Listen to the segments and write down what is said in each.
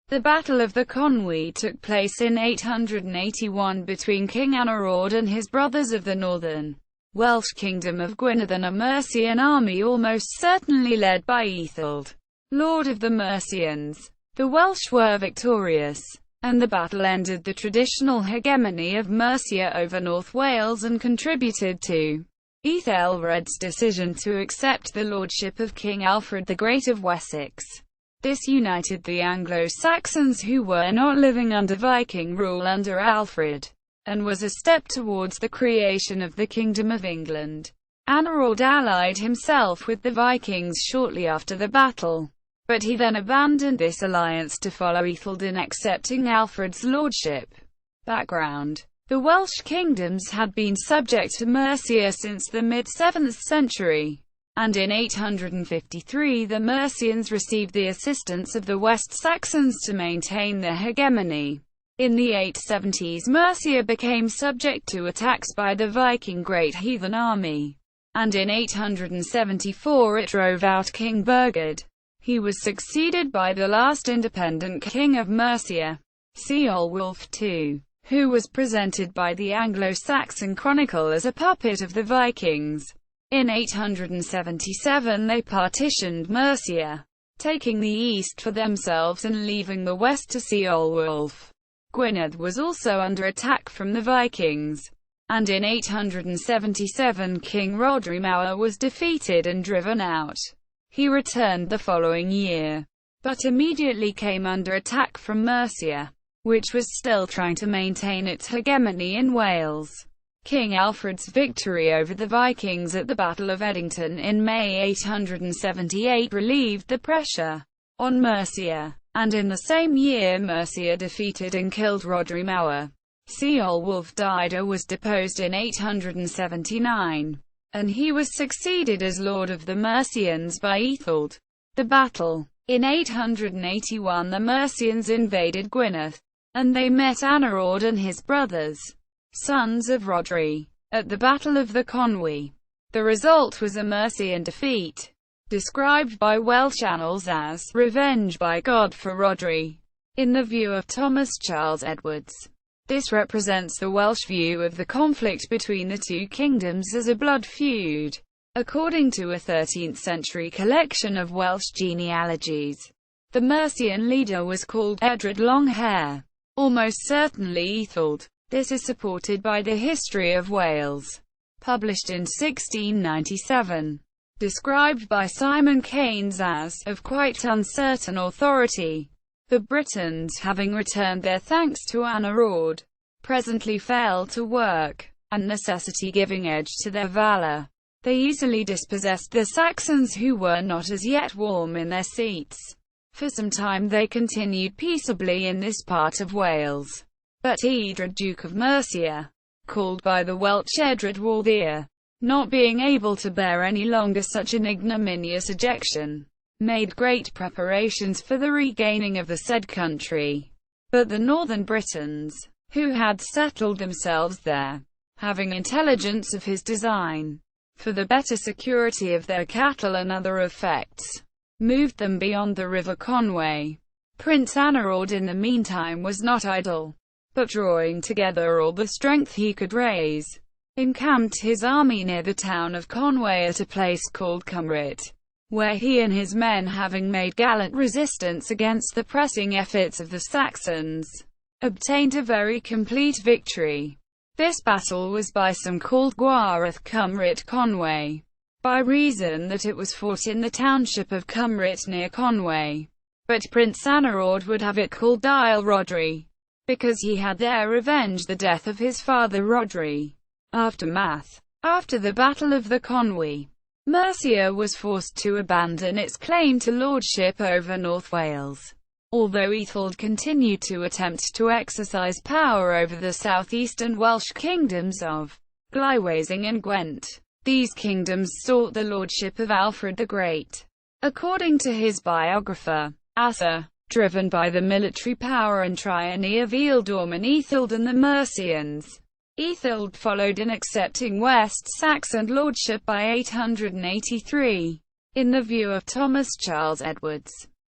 The Battle of the Conwy took place in 881 between King Anarawd and his brothers of the northern Welsh Kingdom of Gwynedd and a Mercian army almost certainly led by Æthelred, lord of the Mercians. The Welsh were victorious, and the battle ended the traditional hegemony of Mercia over North Wales and contributed to Æthelred's decision to accept the lordship of King Alfred the Great of Wessex. This united the Anglo-Saxons who were not living under Viking rule under Alfred, and was a step towards the creation of the Kingdom of England. Anarawd allied himself with the Vikings shortly after the battle, but he then abandoned this alliance to follow Æthelred in accepting Alfred's lordship. Background: the Welsh kingdoms had been subject to Mercia since the mid-7th century, and in 853 the Mercians received the assistance of the West Saxons to maintain their hegemony. In the 870s Mercia became subject to attacks by the Viking Great Heathen Army, and in 874 it drove out King Burgred. He was succeeded by the last independent king of Mercia, Ceolwulf II, who was presented by the Anglo-Saxon Chronicle as a puppet of the Vikings. In 877 they partitioned Mercia, taking the east for themselves and leaving the west to Ceolwulf. Gwynedd was also under attack from the Vikings, and in 877 King Rhodri Mawr was defeated and driven out. He returned the following year, but immediately came under attack from Mercia, which was still trying to maintain its hegemony in Wales. King Alfred's victory over the Vikings at the Battle of Edington in May 878 relieved the pressure on Mercia, and in the same year Mercia defeated and killed Rhodri Mawr. Ceolwulf died or was deposed in 879, and he was succeeded as Lord of the Mercians by Æthelred. The battle. In 881 the Mercians invaded Gwynedd, and they met Anarawd and his brothers, sons of Rhodri, at the Battle of the Conwy. The result was a Mercian defeat, described by Welsh annals as "revenge by God for Rhodri." In the view of Thomas Charles Edwards, this represents the Welsh view of the conflict between the two kingdoms as a blood feud. According to a 13th-century collection of Welsh genealogies, the Mercian leader was called Æthelred Longhair, almost certainly Æthelred. This is supported by the History of Wales, published in 1697. Described by Simon Keynes as of quite uncertain authority. The Britons, having returned their thanks to Anarawd, presently fell to work, and necessity giving edge to their valour, they easily dispossessed the Saxons who were not as yet warm in their seats. For some time they continued peaceably in this part of Wales, but Æthelred, Duke of Mercia, called by the Welsh Æthelred Warthier, not being able to bear any longer such an ignominious ejection, made great preparations for the regaining of the said country. But the northern Britons, who had settled themselves there, having intelligence of his design, for the better security of their cattle and other effects, moved them beyond the river Conwy. Prince Anarawd in the meantime was not idle, but drawing together all the strength he could raise, encamped his army near the town of Conwy at a place called Cymrit, where he and his men, having made gallant resistance against the pressing efforts of the Saxons, obtained a very complete victory. This battle was by some called Gwareth Cymrit Conwy, by reason that it was fought in the township of Cymrit near Conwy, but Prince Anarawd would have it called Dail Rhodri, because he had there revenged the death of his father Rhodri. Aftermath. After the Battle of the Conwy, Mercia was forced to abandon its claim to lordship over North Wales, although Æthelred continued to attempt to exercise power over the southeastern Welsh kingdoms of Glywysing and Gwent. These kingdoms sought the lordship of Alfred the Great. According to his biographer, Asa, driven by the military power and tyranny of Ealdorm and Æthelred and the Mercians, Æthelred followed in accepting West Saxon lordship by 883. In the view of Thomas Charles Edwards,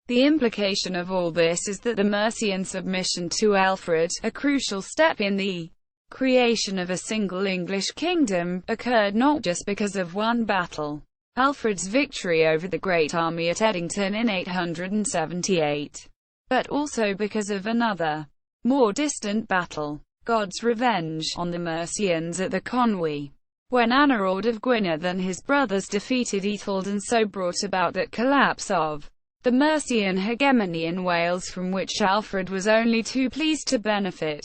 The implication of all this is that the Mercian submission to Alfred, a crucial step in the creation of a single English kingdom, occurred not just because of one battle, Alfred's victory over the Great Army at Edington in 878, but also because of another, more distant battle, God's revenge on the Mercians at the Conwy, when Anarawd of Gwynedd and his brothers defeated Æthelred and so brought about that collapse of the Mercian hegemony in Wales from which Alfred was only too pleased to benefit.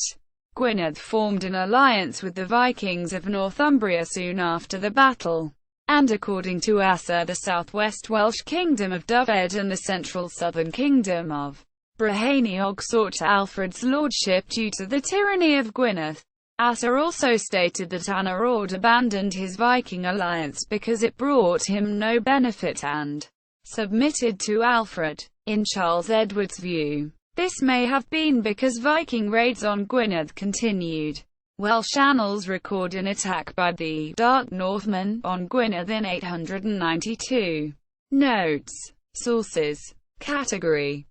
Gwynedd formed an alliance with the Vikings of Northumbria soon after the battle, and according to Asser, the southwest Welsh Kingdom of Dyfed and the central southern Kingdom of Brycheiniog sought Alfred's lordship due to the tyranny of Gwynedd. Asser also stated that Anarawd abandoned his Viking alliance because it brought him no benefit and submitted to Alfred. In Charles Edward's view, this may have been because Viking raids on Gwynedd continued. Welsh annals record an attack by the Dark Northmen on Gwynedd in 892. Notes. Sources. Category